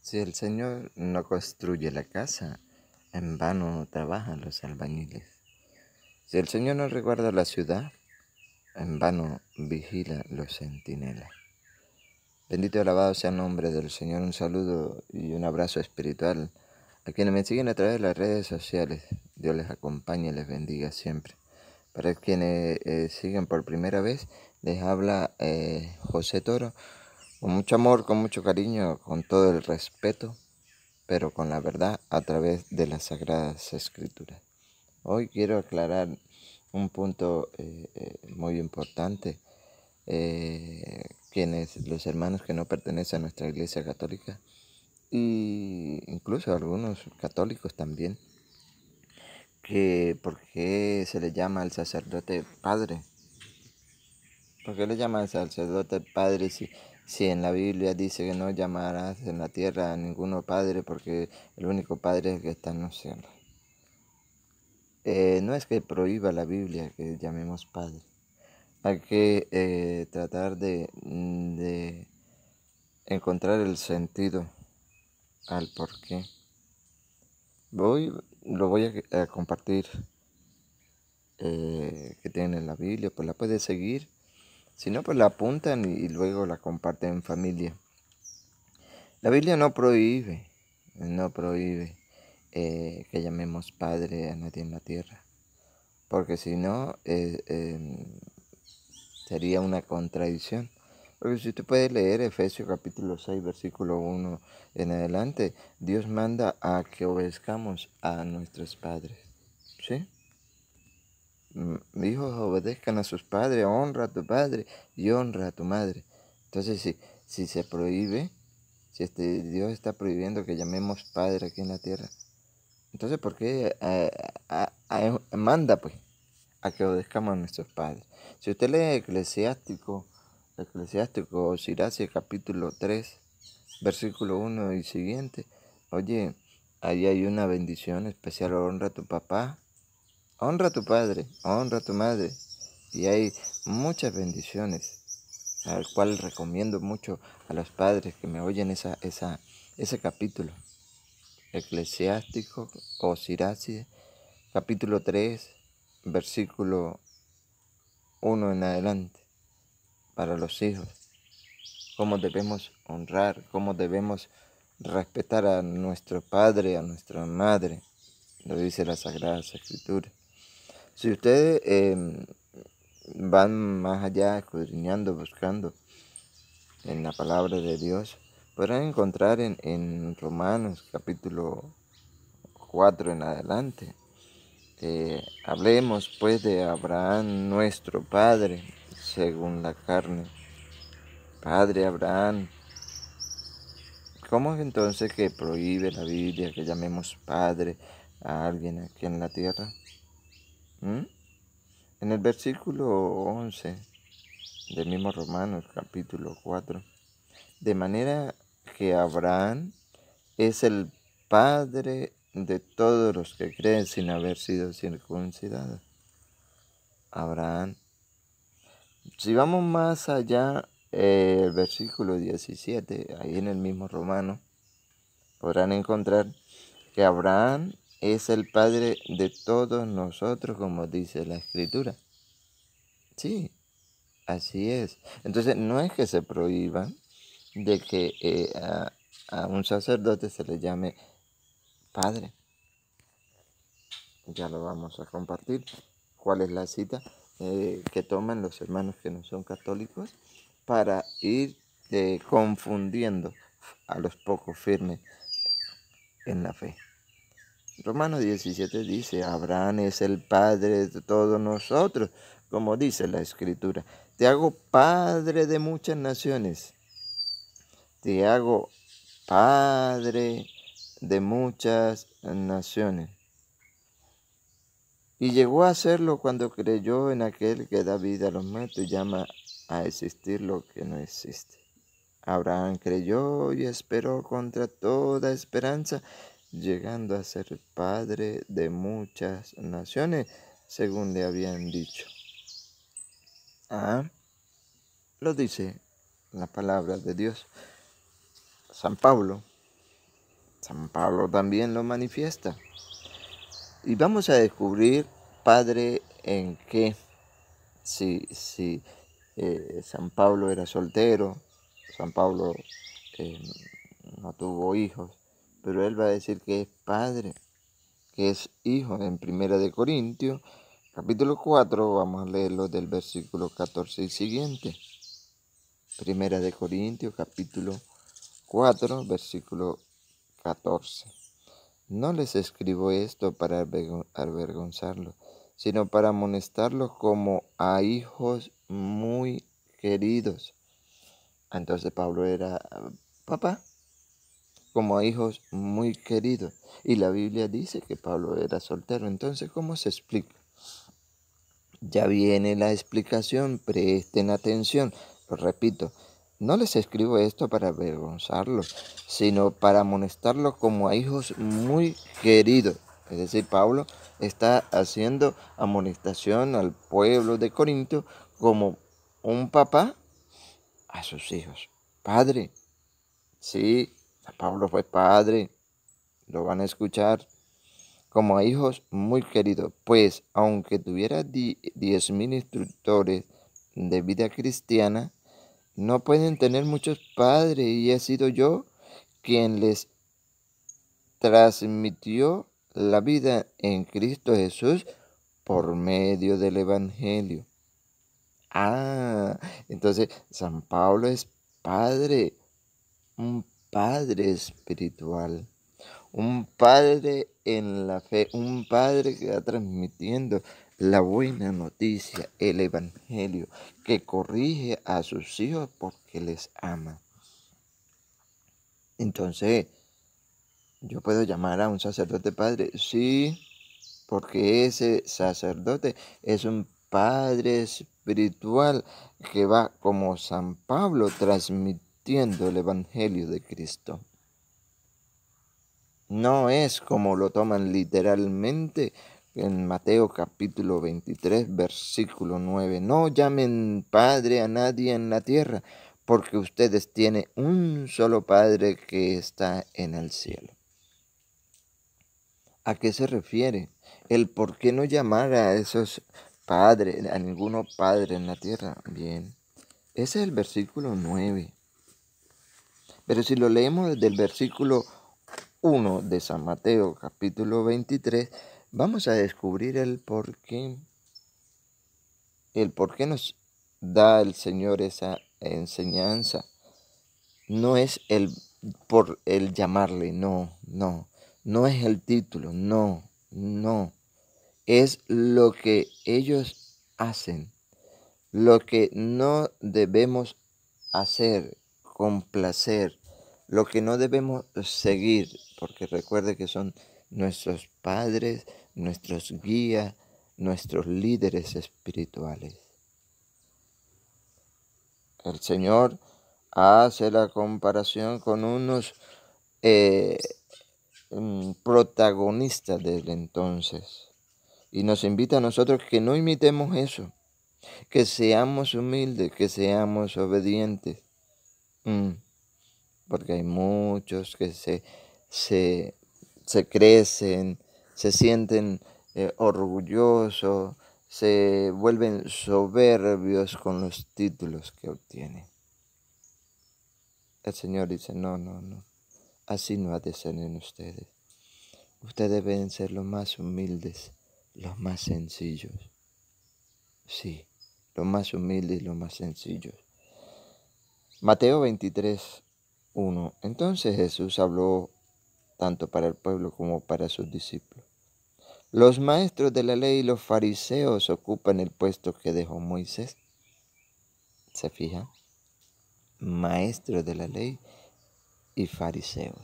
Si el Señor no construye la casa, en vano trabajan los albañiles. Si el Señor no reguarda la ciudad, en vano vigila los centinelas. Bendito y alabado sea el nombre del Señor. Un saludo y un abrazo espiritual a quienes me siguen a través de las redes sociales. Dios les acompañe y les bendiga siempre. Para quienes siguen por primera vez, les habla José Toro, con mucho amor, con mucho cariño, con todo el respeto, pero con la verdad a través de las Sagradas Escrituras. Hoy quiero aclarar un punto muy importante. Los hermanos que no pertenecen a nuestra Iglesia Católica, y incluso algunos católicos también, que ¿por qué se le llama al sacerdote padre? ¿Por qué le llaman al sacerdote padre si en la Biblia dice que no llamarás en la tierra a ninguno padre porque el único padre es el que está en los cielos? No es que prohíba la Biblia que llamemos padre. Hay que tratar de encontrar el sentido al porqué. Lo voy a compartir que tiene en la Biblia, pues la puedes seguir. Si no, pues la apuntan y luego la comparten en familia. La Biblia no prohíbe que llamemos padre a nadie en la tierra, porque si no, sería una contradicción. Porque si tú puedes leer Efesios capítulo 6, versículo 1 en adelante, Dios manda a que obedezcamos a nuestros padres. ¿Sí? Hijos, obedezcan a sus padres, honra a tu padre y honra a tu madre. Entonces, si se prohíbe, si Dios está prohibiendo que llamemos padre aquí en la tierra, entonces ¿por qué manda pues a que obedezcamos a nuestros padres? Si usted lee Eclesiástico Siracía capítulo 3, versículo 1 y siguiente, oye, ahí hay una bendición especial: honra a tu papá, honra a tu padre, honra a tu madre. Y hay muchas bendiciones, al cual recomiendo mucho a los padres que me oyen ese capítulo. Eclesiástico o Siracide, capítulo 3, versículo 1 en adelante, para los hijos. Cómo debemos honrar, cómo debemos respetar a nuestro padre, a nuestra madre. Lo dice la Sagrada Escritura. Si ustedes van más allá, escudriñando, buscando en la palabra de Dios, podrán encontrar en Romanos capítulo 4 en adelante. Hablemos pues de Abraham, nuestro padre, según la carne. Padre Abraham. ¿Cómo es entonces que prohíbe la Biblia que llamemos padre a alguien aquí en la tierra? En el versículo 11 del mismo Romanos capítulo 4, de manera que Abraham es el padre de todos los que creen sin haber sido circuncidados. Abraham. Si vamos más allá, el versículo 17, ahí en el mismo Romano, podrán encontrar que Abraham es el padre de todos nosotros, como dice la Escritura. Sí, así es. Entonces, no es que se prohíba de que a un sacerdote se le llame padre. Ya lo vamos a compartir. ¿Cuál es la cita que toman los hermanos que no son católicos para ir confundiendo a los pocos firmes en la fe? Romanos 17 dice: Abraham es el padre de todos nosotros, como dice la Escritura. Te hago padre de muchas naciones. Te hago padre de muchas naciones. Y llegó a hacerlo cuando creyó en aquel que da vida a los muertos y llama a existir lo que no existe. Abraham creyó y esperó contra toda esperanza, llegando a ser padre de muchas naciones, según le habían dicho. Lo dice la palabra de Dios. San Pablo, San Pablo también lo manifiesta. Y vamos a descubrir, Padre, en qué. Si San Pablo era soltero, San Pablo eh, no tuvo hijos, pero él va a decir que es padre, que es hijo. En Primera de Corintios, capítulo 4, vamos a leerlo del versículo 14 y siguiente. Primera de Corintios, capítulo 4, versículo 14. No les escribo esto para avergonzarlos, sino para amonestarlos como a hijos muy queridos. Entonces Pablo era papá, como a hijos muy queridos. Y la Biblia dice que Pablo era soltero. Entonces, ¿cómo se explica? Ya viene la explicación, presten atención. Lo repito, no les escribo esto para avergonzarlos, sino para amonestarlos como a hijos muy queridos. Es decir, Pablo está haciendo amonestación al pueblo de Corinto como un papá a sus hijos. Padre, sí, Pablo fue padre, lo van a escuchar, como a hijos muy queridos, pues aunque tuviera 10.000 instructores de vida cristiana, no pueden tener muchos padres, y he sido yo quien les transmitió la vida en Cristo Jesús por medio del Evangelio. Entonces San Pablo es padre, un padre espiritual, un padre en la fe, un padre que va transmitiendo la buena noticia, el Evangelio, que corrige a sus hijos porque les ama. Entonces, ¿yo puedo llamar a un sacerdote padre? Sí, porque ese sacerdote es un padre espiritual que va como San Pablo transmitiendo el Evangelio de Cristo. No es como lo toman literalmente en Mateo capítulo 23, versículo 9. No llamen Padre a nadie en la tierra, porque ustedes tienen un solo Padre que está en el cielo. ¿A qué se refiere? El por qué no llamar a esos padres, a ninguno padre en la tierra. Bien, ese es el versículo 9. Pero si lo leemos desde el versículo 1 de San Mateo, capítulo 23, vamos a descubrir el por qué. El por qué nos da el Señor esa enseñanza. No es por el llamarle, no es el título, no. Es lo que ellos hacen, lo que no debemos hacer, complacer, lo que no debemos seguir, porque recuerde que son nuestros padres, nuestros guías, nuestros líderes espirituales. El Señor hace la comparación con unos protagonistas del entonces y nos invita a nosotros que no imitemos eso, que seamos humildes, que seamos obedientes. Porque hay muchos que se crecen, se sienten orgullosos, se vuelven soberbios con los títulos que obtienen. El Señor dice, no, así no ha de ser en ustedes. Ustedes deben ser los más humildes, los más sencillos. Sí, los más humildes y los más sencillos. Mateo 23, 1. Entonces Jesús habló tanto para el pueblo como para sus discípulos. Los maestros de la ley y los fariseos ocupan el puesto que dejó Moisés. ¿Se fija? Maestros de la ley y fariseos.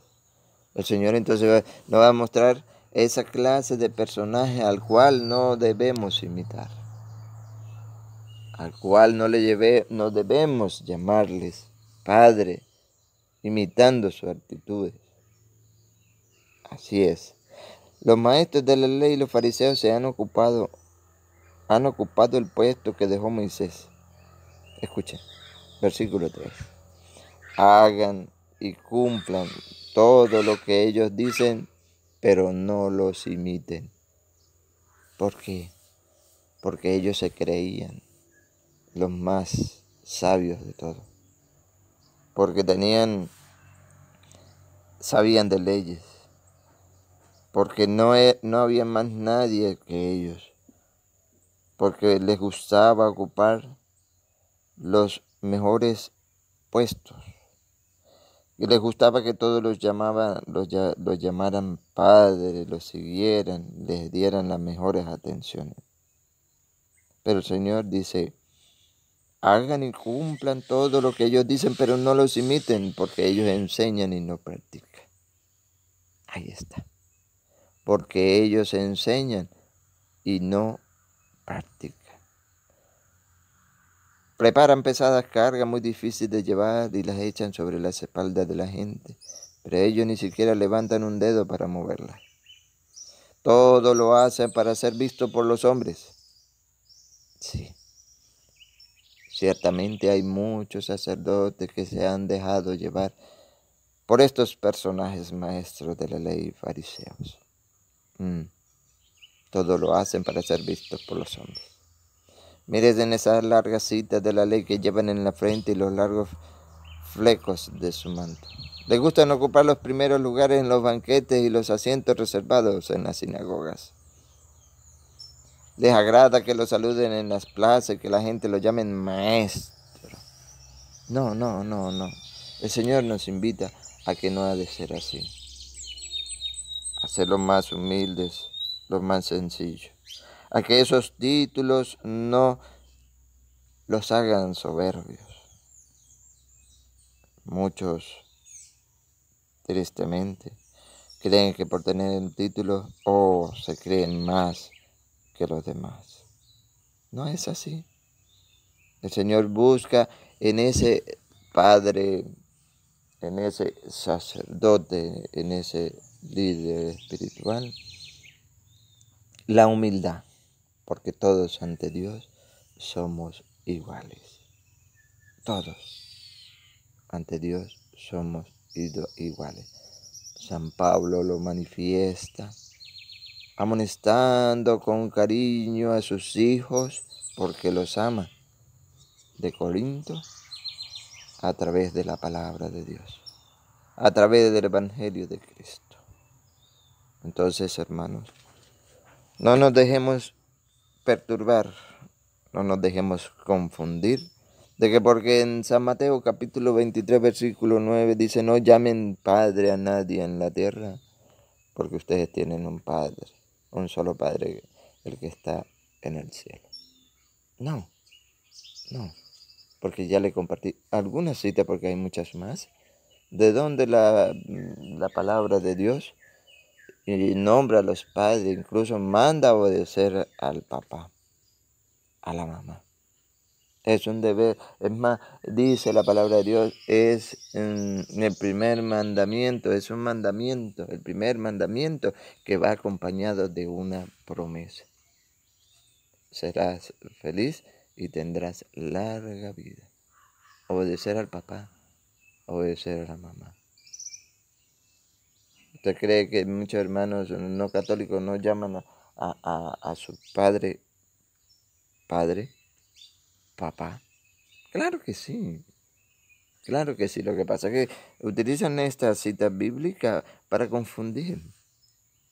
El Señor entonces nos va a mostrar esa clase de personaje al cual no debemos imitar, al cual no debemos llamarles Padre, imitando sus actitudes. Así es. Los maestros de la ley y los fariseos han ocupado el puesto que dejó Moisés. Escuchen, versículo 3. Hagan y cumplan todo lo que ellos dicen, pero no los imiten. ¿Por qué? Porque ellos se creían los más sabios de todos. Porque sabían de leyes. Porque no había más nadie que ellos. Porque les gustaba ocupar los mejores puestos. Y les gustaba que todos los llamaran padre, los siguieran, les dieran las mejores atenciones. Pero el Señor dice, hagan y cumplan todo lo que ellos dicen, pero no los imiten, porque ellos enseñan y no practican. Ahí está. Porque ellos enseñan y no practican. Preparan pesadas cargas muy difíciles de llevar y las echan sobre las espaldas de la gente, pero ellos ni siquiera levantan un dedo para moverlas. Todo lo hacen para ser visto por los hombres. Sí, ciertamente hay muchos sacerdotes que se han dejado llevar por estos personajes maestros de la ley, fariseos. Todo lo hacen para ser vistos por los hombres. Miren en esas largas citas de la ley que llevan en la frente y los largos flecos de su manto. Les gustan ocupar los primeros lugares en los banquetes y los asientos reservados en las sinagogas. Les agrada que los saluden en las plazas y que la gente lo llame maestro. No. El Señor nos invita a que no ha de ser así. A ser los más humildes, los más sencillos. A que esos títulos no los hagan soberbios. Muchos, tristemente, creen que por tener un título se creen más que los demás. No es así. El Señor busca en ese padre, en ese sacerdote, en ese líder espiritual, la humildad, porque todos ante Dios somos iguales. Todos ante Dios somos iguales. San Pablo lo manifiesta, amonestando con cariño a sus hijos porque los ama, de Corinto, a través de la palabra de Dios, a través del Evangelio de Cristo. Entonces, hermanos, no nos dejemos perturbar, no nos dejemos confundir, de que porque en San Mateo capítulo 23, versículo 9 dice, no llamen padre a nadie en la tierra, porque ustedes tienen un padre, un solo padre, el que está en el cielo. No, porque ya le compartí algunas citas, porque hay muchas más, de donde la palabra de Dios y nombra a los padres, incluso manda a obedecer al papá, a la mamá. Es un deber, es más, dice la palabra de Dios, es el primer mandamiento, es un mandamiento, el primer mandamiento que va acompañado de una promesa. Serás feliz y tendrás larga vida. Obedecer al papá, obedecer a la mamá. ¿Usted cree que muchos hermanos no católicos no llaman a su padre, papá? Claro que sí. Claro que sí. Lo que pasa es que utilizan esta cita bíblica para confundir.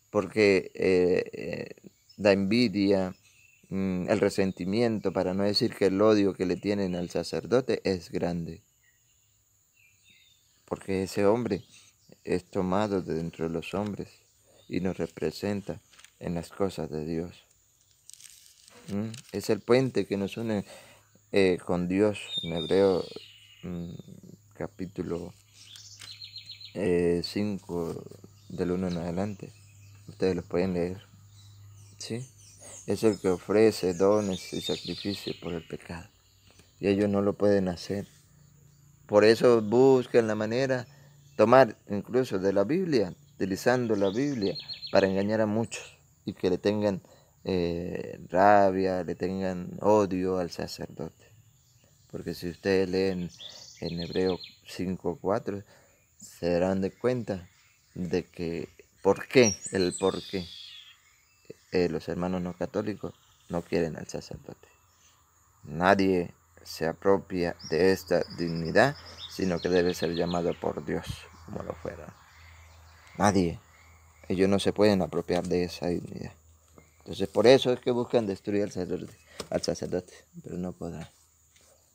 Porque la envidia, el resentimiento, para no decir que el odio que le tienen al sacerdote es grande. Porque ese hombre es tomado de dentro de los hombres y nos representa en las cosas de Dios. Es el puente que nos une con Dios. En Hebreo capítulo 5 del 1 en adelante. Ustedes los pueden leer. ¿Sí? Es el que ofrece dones y sacrificios por el pecado. Y ellos no lo pueden hacer. Por eso buscan la manera, tomar incluso de la Biblia, utilizando la Biblia para engañar a muchos y que le tengan rabia, le tengan odio al sacerdote. Porque si ustedes leen en Hebreo 5:4, se darán de cuenta de que, ¿por qué? El por qué los hermanos no católicos no quieren al sacerdote. Nadie se apropia de esta dignidad, sino que debe ser llamado por Dios, como lo fuera. Nadie. Ellos no se pueden apropiar de esa dignidad. Entonces, por eso es que buscan destruir al sacerdote, pero no podrán.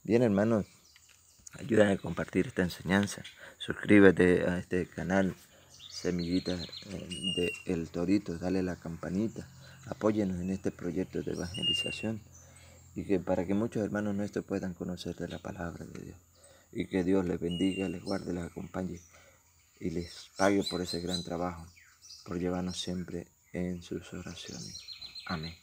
Bien, hermanos, ayúdame a compartir esta enseñanza. Suscríbete a este canal, Semillita de El Torito, dale la campanita. Apóyenos en este proyecto de evangelización y que para que muchos hermanos nuestros puedan conocer de la palabra de Dios. Y que Dios les bendiga, les guarde, les acompañe y les pague por ese gran trabajo, por llevarnos siempre en sus oraciones. Amén.